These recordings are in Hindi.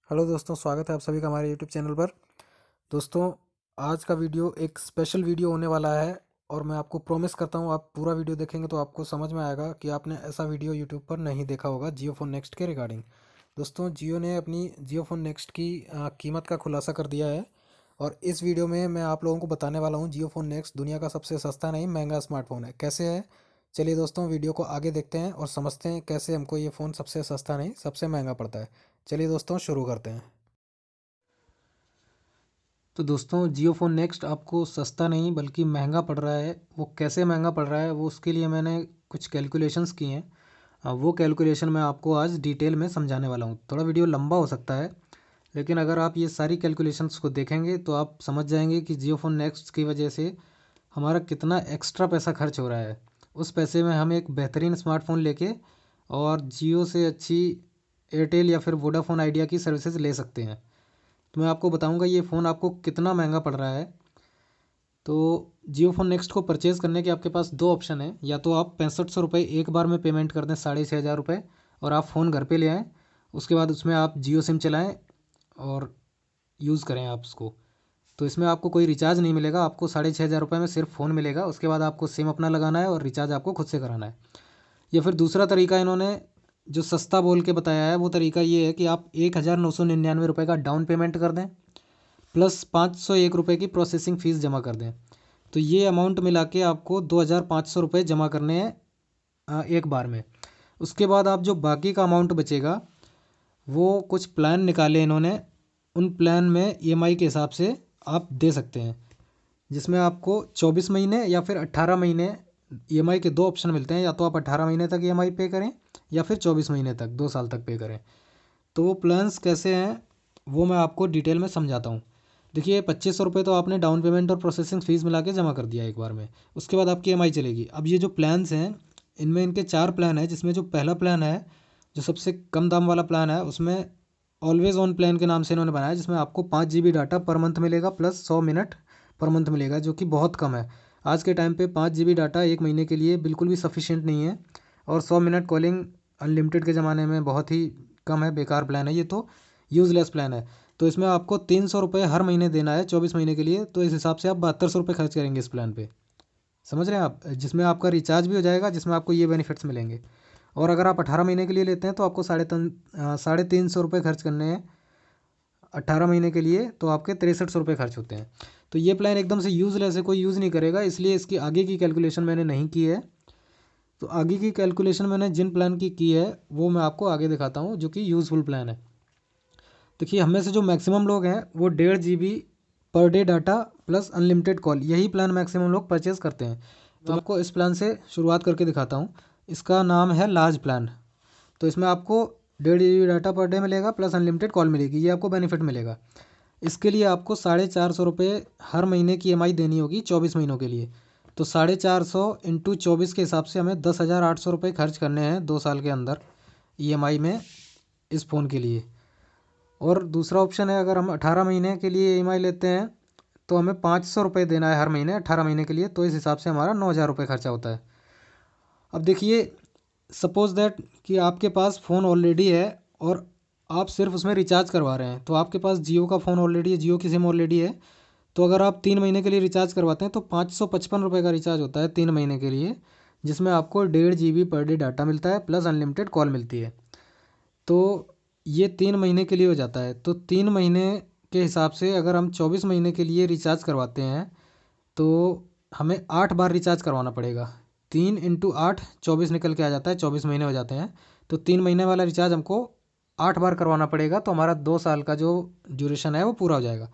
हेलो दोस्तों, स्वागत है आप सभी का हमारे यूट्यूब चैनल पर। दोस्तों, आज का वीडियो एक स्पेशल वीडियो होने वाला है और मैं आपको प्रॉमिस करता हूँ आप पूरा वीडियो देखेंगे तो आपको समझ में आएगा कि आपने ऐसा वीडियो यूट्यूब पर नहीं देखा होगा जियो फोन नेक्स्ट के रिगार्डिंग। दोस्तों, जियो ने अपनी जियो फोन नेक्स्ट की कीमत का खुलासा कर दिया है और इस वीडियो में मैं आप लोगों को बताने वाला हूँ जियो फोन नेक्स्ट दुनिया का सबसे सस्ता नहीं महंगा स्मार्टफोन है। कैसे है, चलिए दोस्तों वीडियो को आगे देखते हैं और समझते हैं कैसे हमको ये फ़ोन सबसे सस्ता नहीं सबसे महंगा पड़ता है। चलिए दोस्तों शुरू करते हैं। तो दोस्तों, जियो फ़ोन नेक्स्ट आपको सस्ता नहीं बल्कि महंगा पड़ रहा है। वो कैसे महंगा पड़ रहा है, वो उसके लिए मैंने कुछ कैलकुलेशंस की हैं। वो कैलकुलेशन मैं आपको आज डिटेल में समझाने वाला हूँ। थोड़ा वीडियो लंबा हो सकता है, लेकिन अगर आप ये सारी कैलकुलेशंस को देखेंगे तो आप समझ जाएंगे कि जियो फ़ोन नेक्स्ट की वजह से हमारा कितना एक्स्ट्रा पैसा खर्च हो रहा है। उस पैसे में हम एक बेहतरीन स्मार्टफ़ोन लेके और जियो से अच्छी एयरटेल या फिर वोडाफ़ोन आइडिया की सर्विसेज ले सकते हैं। तो मैं आपको बताऊंगा ये फ़ोन आपको कितना महंगा पड़ रहा है। तो जियो फोन नेक्स्ट को परचेज़ करने के आपके पास दो ऑप्शन है। या तो आप 6500 रुपये एक बार में पेमेंट कर दें, 6500 रुपये, और आप फ़ोन घर पे ले आएँ। उसके बाद उसमें आप जियो सिम चलाएँ और यूज़ करें आप उसको। तो इसमें आपको कोई रिचार्ज नहीं मिलेगा, आपको 6500 रुपये में सिर्फ फ़ोन मिलेगा। उसके बाद आपको सिम अपना लगाना है और रिचार्ज आपको खुद से कराना है। या फिर दूसरा तरीका इन्होंने जो सस्ता बोल के बताया है, वो तरीका ये है कि आप 1999 रुपये का डाउन पेमेंट कर दें प्लस 501 रुपये की प्रोसेसिंग फ़ीस जमा कर दें। तो ये अमाउंट मिला के आपको 2500 रुपये जमा करने हैं एक बार में। उसके बाद आप जो बाकी का अमाउंट बचेगा वो कुछ प्लान निकाले इन्होंने। उन प्लान में ईएमआई के हिसाब से आप दे सकते हैं, जिसमें आपको 24 महीने या फिर 18 महीने ईएमआई के दो ऑप्शन मिलते हैं। या तो आप 18 महीने तक ईएमआई पे करें या फिर 24 महीने तक, 2 साल तक पे करें। तो वो प्लान्स कैसे हैं वो मैं आपको डिटेल में समझाता हूँ। देखिए, 2500 रुपये तो आपने डाउन पेमेंट और प्रोसेसिंग फ़ीस मिला के जमा कर दिया एक बार में। उसके बाद आपकी ईएमआई चलेगी। अब ये जो प्लान्स हैं, इनमें इनके 4 प्लान हैं, जिसमें जो पहला प्लान है, जो सबसे कम दाम वाला प्लान है, उसमें ऑलवेज़ ऑन प्लान के नाम से इन्होंने बनाया है, जिसमें आपको 5 GB डाटा पर मंथ मिलेगा प्लस 100 मिनट पर मंथ मिलेगा, जो कि बहुत कम है। आज के टाइम पे 5 GB डाटा एक महीने के लिए बिल्कुल भी सफिशिएंट नहीं है। और 100 मिनट कॉलिंग अनलिमिटेड के ज़माने में बहुत ही कम है, बेकार प्लान है ये तो, यूज़लेस प्लान है। तो इसमें आपको 300 रुपये हर महीने देना है 24 महीने के लिए। तो इस हिसाब से आप 7200 रुपये खर्च करेंगे इस प्लान पे। समझ रहे हैं आप, जिसमें आपका रिचार्ज भी हो जाएगा, जिसमें आपको ये बेनिफिट्स मिलेंगे। और अगर आप 18 महीने के लिए लेते हैं तो आपको 350 रुपये खर्च करने हैं 18 महीने के लिए। तो आपके 6300 रुपये खर्च होते हैं। तो ये प्लान एकदम से यूज़लेस है, कोई यूज़ नहीं करेगा, इसलिए इसकी आगे की कैलकुलेशन मैंने नहीं की है। तो आगे की कैलकुलेशन मैंने जिन प्लान की है वो मैं आपको आगे दिखाता हूँ, जो कि यूज़फुल प्लान है। देखिए, हम में से जो मैक्सिमम लोग हैं वो 1.5 GB per day data plus unlimited call, यही प्लान मैक्सिमम लोग परचेज़ करते हैं। तो मैं आपको इस प्लान से शुरुआत करके दिखाता हूँ। इसका नाम है लार्ज प्लान। तो इसमें आपको 1.5 GB डाटा पर डे मिलेगा प्लस अनलिमिटेड कॉल मिलेगी, ये आपको बेनिफिट मिलेगा। इसके लिए आपको 450 रुपये हर महीने की ईएमआई देनी होगी 24 महीनों के लिए। तो 450 इंटू 24 के हिसाब से हमें 10,800 रुपये खर्च करने हैं 2 साल के अंदर ईएमआई में इस फ़ोन के लिए। और दूसरा ऑप्शन है, अगर हम 18 महीने के लिए ईएमआई लेते हैं तो हमें 500 रुपये देना है हर महीने 18 महीने के लिए। तो इस हिसाब से हमारा 9,000 रुपये खर्चा होता है। अब देखिए, सपोज़ दैट कि आपके पास फ़ोन ऑलरेडी है और आप सिर्फ उसमें रिचार्ज करवा रहे हैं। तो आपके पास जियो का फ़ोन ऑलरेडी है, जियो की सिम ऑलरेडी है। तो अगर आप 3 महीने के लिए रिचार्ज करवाते हैं तो 555 रुपये का रिचार्ज होता है 3 महीने के लिए, जिसमें आपको 1.5 GB पर डे डाटा मिलता है प्लस अनलिमिटेड कॉल मिलती है। तो ये 3 महीने के लिए हो जाता है। तो 3 महीने के हिसाब से अगर हम 24 महीने के लिए रिचार्ज करवाते हैं तो हमें 8 बार रिचार्ज करवाना पड़ेगा। 3 × 8 24 निकल के आ जाता है, 24 महीने हो जाते हैं। तो 3 महीने वाला रिचार्ज हमको 8 बार करवाना पड़ेगा, तो हमारा 2 साल का जो ड्यूरेशन है वो पूरा हो जाएगा।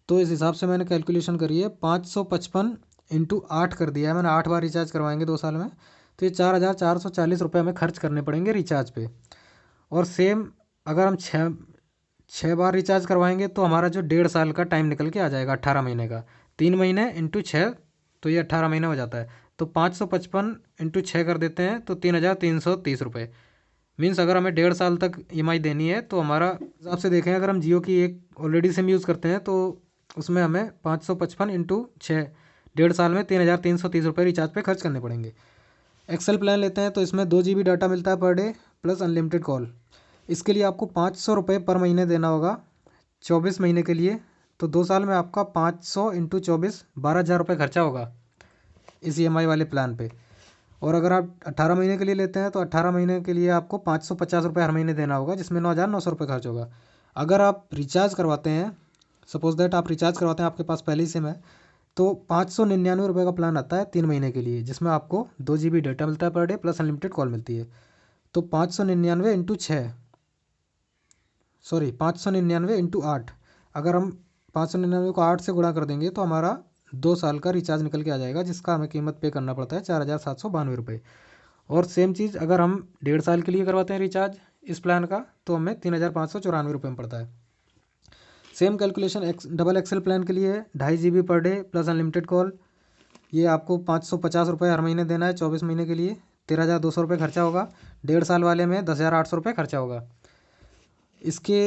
तो इस हिसाब से मैंने कैलकुलेशन करी है, 555 × 8 कर दिया है मैंने। 8 बार रिचार्ज करवाएंगे 2 साल में, तो ये 4,440 रुपये हमें खर्च करने पड़ेंगे रिचार्ज पे। और सेम अगर हम छः छः बार रिचार्ज करवाएंगे तो हमारा जो 1.5 साल का टाइम निकल के आ जाएगा 18 महीने का। 3 महीने इंटू 6, तो ये 18 महीने हो जाता है। तो 555 × 6 कर देते हैं तो 3,330 रुपये। मीन्स अगर हमें 1.5 साल तक ईएमआई देनी है तो हमारा हिसाब से देखें, अगर हम जियो की एक ऑलरेडी सिम यूज़ करते हैं तो उसमें हमें 555 × 6 1.5 साल में 3,330 रुपये रिचार्ज पे खर्च करने पड़ेंगे। एक्सेल प्लान लेते हैं तो इसमें 2 GB डाटा मिलता है per debt plus unlimited call. इसके लिए आपको 500 रुपये पर महीने देना होगा 24 महीने के लिए। तो 2 साल में आपका 500 इंटू 24 12,000 रुपये खर्चा होगा इस EMI वाले प्लान पे। और अगर आप 18 महीने के लिए लेते हैं तो 18 महीने के लिए आपको 550 रुपये हर महीने देना होगा, जिसमें 9,900 रुपये खर्च होगा। अगर आप रिचार्ज करवाते हैं, सपोज दैट आप रिचार्ज करवाते हैं, आपके पास पहले ही सिम है, तो 599 रुपये का प्लान आता है 3 महीने के लिए, जिसमें आपको 2 GB डाटा मिलता है per debt plus unlimited call मिलती है। तो 599 इंटू 6, सॉरी 599 इंटू 8, अगर हम 599 को 8 से गुणा कर देंगे तो हमारा 2 साल का रिचार्ज निकल के आ जाएगा, जिसका हमें कीमत पे करना पड़ता है 4,792 रुपये। और सेम चीज़ अगर हम 1.5 साल के लिए करवाते हैं रिचार्ज इस प्लान का, तो हमें 3,594 रुपये में पड़ता है। Same calculation double XL plan के लिए 2.5 GB per debt plus unlimited call, ये आपको 550 रुपये हर महीने देना है 24 महीने के लिए, 13,200 रुपये खर्चा होगा। 1.5 साल वाले में 10,800 रुपये खर्चा होगा। इसके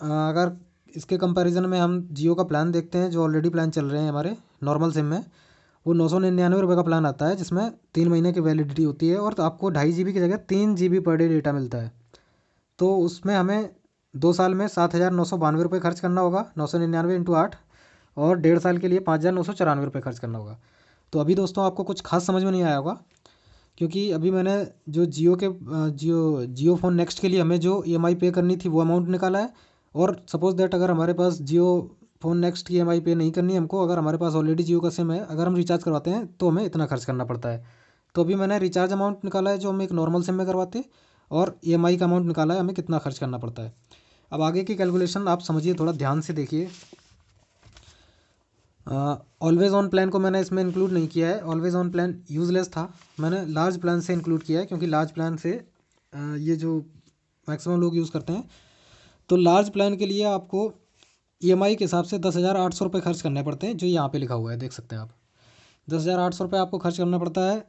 अगर इसके कंपैरिजन में हम जियो का प्लान देखते हैं, जो ऑलरेडी प्लान चल रहे हैं हमारे नॉर्मल सिम में, वो 999 रुपये का प्लान आता है, जिसमें 3 महीने की वैलिडिटी होती है और तो आपको 2.5 GB की जगह 3 GB पर डे डेटा मिलता है। तो उसमें हमें 2 साल में 7,992 रुपये खर्च करना होगा, 999 इंटू 8, और 1.5 साल के लिए 5,994 रुपये खर्च करना होगा। तो अभी दोस्तों आपको कुछ खास समझ में नहीं आया होगा, क्योंकि अभी मैंने जो जियो फ़ोन नेक्स्ट के लिए हमें जो EMI पे करनी थी वो अमाउंट निकाला है। और सपोज़ दैट अगर हमारे पास जियो फ़ोन नेक्स्ट की EMI पे नहीं करनी है हमको, अगर हमारे पास ऑलरेडी जियो का सिम है, अगर हम रिचार्ज करवाते हैं तो हमें इतना खर्च करना पड़ता है। तो अभी मैंने रिचार्ज अमाउंट निकाला है जो हम एक नॉर्मल सिम में करवाते, और EMI का अमाउंट निकाला है हमें कितना खर्च करना पड़ता है। अब आगे की कैलकुलेशन आप समझिए, थोड़ा ध्यान से देखिए। ऑलवेज़ ऑन प्लान को मैंने इसमें इंक्लूड नहीं किया है, ऑलवेज़ ऑन प्लान यूज़लेस था, मैंने लार्ज प्लान से इंक्लूड किया है, क्योंकि लार्ज प्लान से ये जो मैक्सिमम लोग यूज़ करते हैं। तो लार्ज प्लान के लिए आपको EMI के हिसाब से 10,800 रुपये खर्च करने पड़ते हैं, जो यहाँ पे लिखा हुआ है, देख सकते हैं आप। 10,800 रुपये आपको खर्च करना पड़ता है।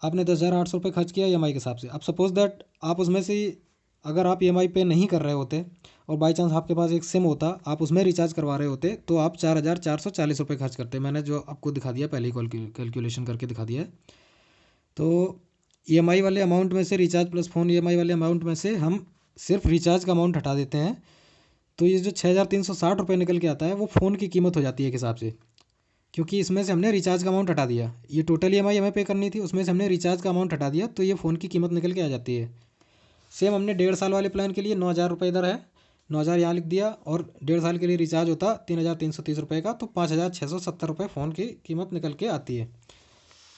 आपने 10,800 रुपये खर्च किया EMI के हिसाब से। अब सपोज़ दैट आप उसमें से अगर आप EMI पे नहीं कर रहे होते और बाई चांस आपके पास एक सिम होता, आप उसमें रिचार्ज करवा रहे होते, तो आप 4,440 रुपये खर्च करते। मैंने जो आपको दिखा दिया, पहले ही कैलकुलेशन करके दिखा दिया है। तो EMI वाले अमाउंट में से, रिचार्ज प्लस फ़ोन EMI वाले अमाउंट में से हम सिर्फ रिचार्ज का अमाउंट हटा देते हैं, तो ये जो 6,360 रुपये निकल के आता है वो फ़ोन की कीमत हो जाती है एक हिसाब से, क्योंकि इसमें से हमने रिचार्ज का अमाउंट हटा दिया। ये टोटल EMI हमें पे करनी थी, उसमें से हमने रिचार्ज का अमाउंट हटा दिया, तो ये फ़ोन की कीमत निकल के आ जाती है। सेम हमने 1.5 साल वाले प्लान के लिए 9,000 रुपये इधर है, 9,000 यहाँ लिख दिया, और 1.5 साल के लिए रिचार्ज होता 3,330 रुपये का, तो 5,670 रुपये फ़ोन की कीमत निकल के आती है।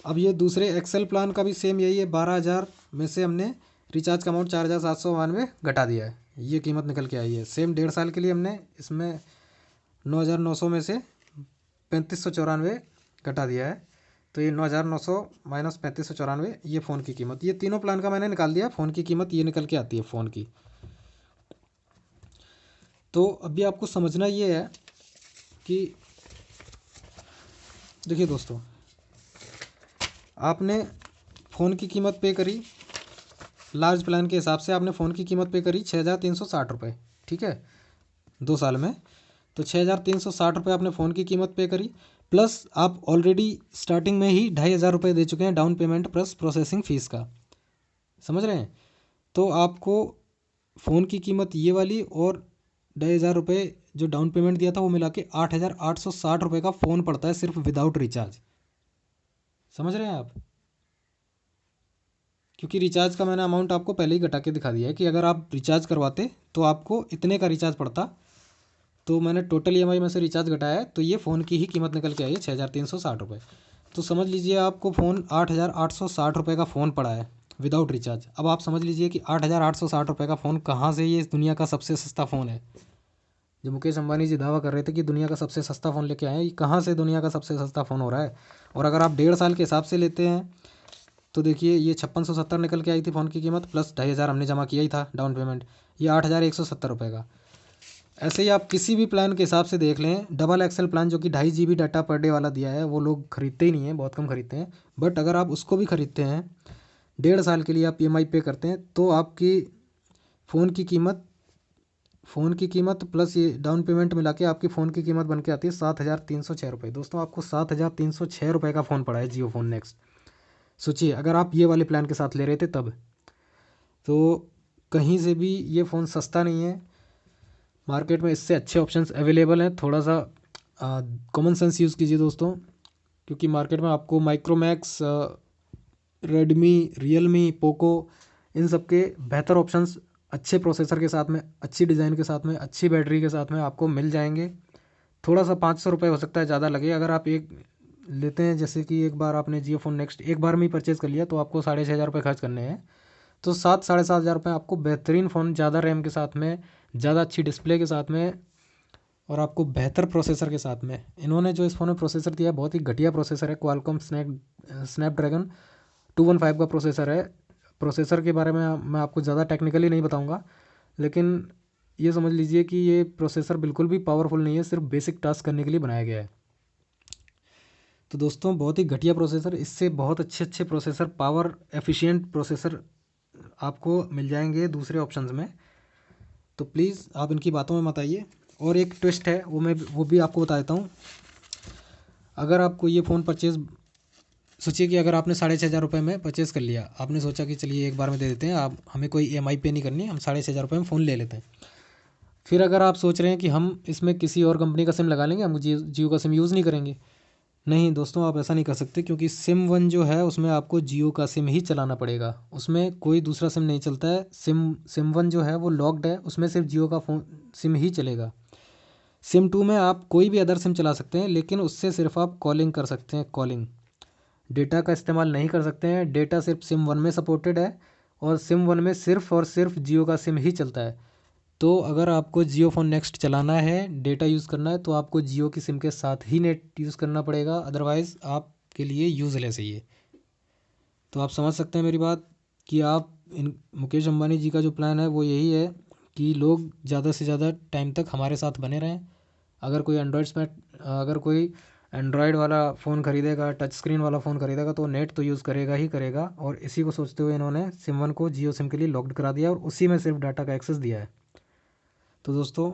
अब ये दूसरे एक्सेल प्लान का भी सेम यही है, 12,000 में से हमने रिचार्ज का अमाउंट 4,792 घटा दिया है, ये कीमत निकल के आई है। सेम 1.5 साल के लिए हमने इसमें 9,900 में से 3,594 घटा दिया है, तो ये 9,900 माइनस 3,594, ये फ़ोन की कीमत, ये तीनों प्लान का मैंने निकाल दिया। फ़ोन की कीमत ये निकल के आती है फ़ोन की। तो अभी आपको समझना ये है कि देखिए दोस्तों, आपने फ़ोन की कीमत पे करी, लार्ज प्लान के हिसाब से आपने फ़ोन की कीमत पे करी 6,360 रुपये, ठीक है, 2 साल में। तो 6,360 रुपये आपने फ़ोन की कीमत पे करी, प्लस आप ऑलरेडी स्टार्टिंग में ही 2,500 रुपये दे चुके हैं down payment plus processing fees का, समझ रहे हैं। तो आपको फ़ोन की कीमत ये वाली और 2,500 रुपये जो डाउन पेमेंट दिया था वो मिला के 8,860 रुपये का फ़ोन पड़ता है, सिर्फ विदाउट रिचार्ज। समझ रहे हैं आप, क्योंकि रिचार्ज का मैंने अमाउंट आपको पहले ही घटा के दिखा दिया है कि अगर आप रिचार्ज करवाते तो आपको इतने का रिचार्ज पड़ता। तो मैंने टोटल EMI में से रिचार्ज घटाया है, तो ये फ़ोन की ही कीमत निकल के आई है 6,360 रुपये। तो समझ लीजिए आपको फ़ोन 8,860 रुपये का फ़ोन पड़ा है विदाउट रिचार्ज। अब आप समझ लीजिए कि 8,860 रुपये का फ़ोन कहाँ से ये इस दुनिया का सबसे सस्ता फ़ोन है। जो मुकेश अंबानी जी दावा कर रहे थे कि दुनिया का सबसे सस्ता फ़ोन लेके आए हैं, ये कहाँ से दुनिया का सबसे सस्ता फ़ोन हो रहा है। और अगर आप 1.5 साल के हिसाब से लेते हैं तो देखिए, ये 5670 निकल के आई थी फ़ोन की कीमत, प्लस 2,500 हमने जमा किया ही था डाउन पेमेंट, ये 8,170 रुपये का। ऐसे ही आप किसी भी प्लान के हिसाब से देख लें, डबल एक्सेल प्लान जो कि 2.5 GB डाटा पर डे वाला दिया है, वो लोग खरीदते ही नहीं हैं, बहुत कम खरीदते हैं। बट अगर आप उसको भी खरीदते हैं, 1.5 साल के लिए आप EMI पे करते हैं, तो आपकी फ़ोन की कीमत प्लस ये डाउन पेमेंट मिला के आपकी फ़ोन की कीमत बन के आती है 7,306 रुपये। दोस्तों, आपको 7,306 रुपये का फ़ोन पड़ा है जियो फ़ोन नेक्स्ट। सोचिए, अगर आप ये वाले प्लान के साथ ले रहे थे तब। तो कहीं से भी ये फ़ोन सस्ता नहीं है। मार्केट में इससे अच्छे ऑप्शंस अवेलेबल हैं। थोड़ा सा कॉमन सेंस यूज़ कीजिए दोस्तों, क्योंकि मार्केट में आपको माइक्रोमैक्स, रेडमी, रियलमी, पोको, इन सब के बेहतर ऑप्शंस अच्छे प्रोसेसर के साथ में, अच्छी डिज़ाइन के साथ में, अच्छी बैटरी के साथ में आपको मिल जाएंगे। थोड़ा सा 500 रुपये हो सकता है ज़्यादा लगे। अगर आप एक लेते हैं, जैसे कि एक बार आपने जियो फोन नेक्स्ट एक बार में ही परचेज़ कर लिया, तो आपको 6,500 रुपये खर्च करने हैं। तो 7-7,500 रुपये आपको बेहतरीन फ़ोन, ज़्यादा रैम के साथ में, ज़्यादा अच्छी डिस्प्ले के साथ में, और आपको बेहतर प्रोसेसर के साथ में। इन्होंने जो इस फ़ोन में प्रोसेसर दिया है बहुत ही घटिया प्रोसेसर है। क्वालकॉम स्नैपड्रैगन 215 का प्रोसेसर है। प्रोसेसर के बारे में मैं आपको ज़्यादा टेक्निकली नहीं बताऊंगा, लेकिन ये समझ लीजिए कि ये प्रोसेसर बिल्कुल भी पावरफुल नहीं है, सिर्फ बेसिक टास्क करने के लिए बनाया गया है। तो दोस्तों बहुत ही घटिया प्रोसेसर, इससे बहुत अच्छे अच्छे प्रोसेसर, पावर एफिशिएंट प्रोसेसर आपको मिल जाएंगे दूसरे ऑप्शंस में। तो प्लीज़ आप इनकी बातों में मत आइए। और एक ट्विस्ट है, वो भी आपको बता देता हूँ। अगर आपको ये फ़ोन परचेज़, सोचिए कि अगर आपने 6,500 रुपये में परचेज़ कर लिया, आपने सोचा कि चलिए एक बार में दे देते हैं, आप हमें कोई EMI पे नहीं करनी, हम 6,500 रुपये में फ़ोन ले लेते हैं। फिर अगर आप सोच रहे हैं कि हम इसमें किसी और कंपनी का सिम लगा लेंगे, हम जियो का सिम यूज़ नहीं करेंगे, नहीं दोस्तों, आप ऐसा नहीं कर सकते, क्योंकि सिम 1 जो है उसमें आपको जियो का सिम ही चलाना पड़ेगा। उसमें कोई दूसरा सिम नहीं चलता है। सिम 1 जो है वो लॉक्ड है, उसमें सिर्फ जियो का फ़ोन सिम ही चलेगा। सिम 2 में आप कोई भी अदर सिम चला सकते हैं, लेकिन उससे सिर्फ आप कॉलिंग कर सकते हैं, कॉलिंग। डेटा का इस्तेमाल नहीं कर सकते हैं। डेटा सिर्फ सिम 1 में सपोर्टेड है, और सिम 1 में सिर्फ और सिर्फ जियो का सिम ही चलता है। तो अगर आपको जियो फ़ोन नेक्स्ट चलाना है, डेटा यूज़ करना है, तो आपको जियो की सिम के साथ ही नेट यूज़ करना पड़ेगा, अदरवाइज़ आपके लिए यूज़लेस है ये। तो आप समझ सकते हैं मेरी बात, कि आप इन मुकेश अंबानी जी का जो प्लान है वो यही है कि लोग ज़्यादा से ज़्यादा टाइम तक हमारे साथ बने रहें। अगर कोई एंड्रॉयड वाला फ़ोन ख़रीदेगा, टच स्क्रीन वाला फ़ोन ख़रीदेगा, तो नेट तो यूज़ करेगा ही करेगा। और इसी को सोचते हुए इन्होंने सिम 1 को जियो सिम के लिए लॉक्ड करा दिया, और उसी में सिर्फ डाटा का एक्सेस दिया है। तो दोस्तों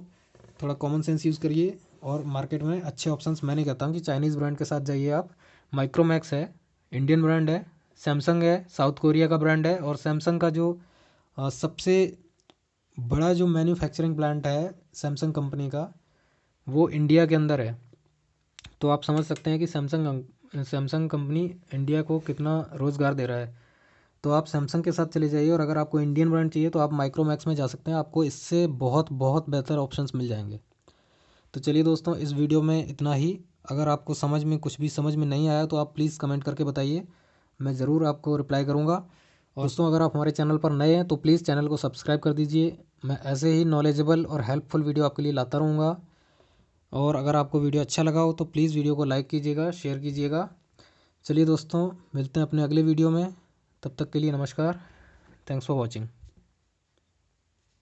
थोड़ा कॉमन सेंस यूज़ करिए, और मार्केट में अच्छे ऑप्शंस, मैं नहीं कहता हूँ कि चाइनीज़ ब्रांड के साथ जाइए आप। माइक्रोमैक्स है, इंडियन ब्रांड है। सैमसंग है, साउथ कोरिया का ब्रांड है। और सैमसंग का जो सबसे बड़ा जो मैन्युफैक्चरिंग प्लांट है सैमसंग कंपनी का, वो इंडिया के अंदर है। तो आप समझ सकते हैं कि सैमसंग कंपनी इंडिया को कितना रोज़गार दे रहा है। तो आप सैमसंग के साथ चले जाइए, और अगर आपको इंडियन ब्रांड चाहिए तो आप माइक्रोमैक्स में जा सकते हैं, आपको इससे बहुत बहुत बेहतर ऑप्शंस मिल जाएंगे। तो चलिए दोस्तों, इस वीडियो में इतना ही। अगर आपको कुछ भी समझ में नहीं आया तो आप प्लीज़ कमेंट करके बताइए, मैं ज़रूर आपको रिप्लाई करूँगा। और दोस्तों अगर आप हमारे चैनल पर नए हैं तो प्लीज़ चैनल को सब्सक्राइब कर दीजिए। मैं ऐसे ही नॉलेजेबल और हेल्पफुल वीडियो आपके लिए लाता रहूँगा। और अगर आपको वीडियो अच्छा लगा हो तो प्लीज़ वीडियो को लाइक कीजिएगा, शेयर कीजिएगा। चलिए दोस्तों, मिलते हैं अपने अगले वीडियो में। तब तक के लिए नमस्कार। Thanks for watching.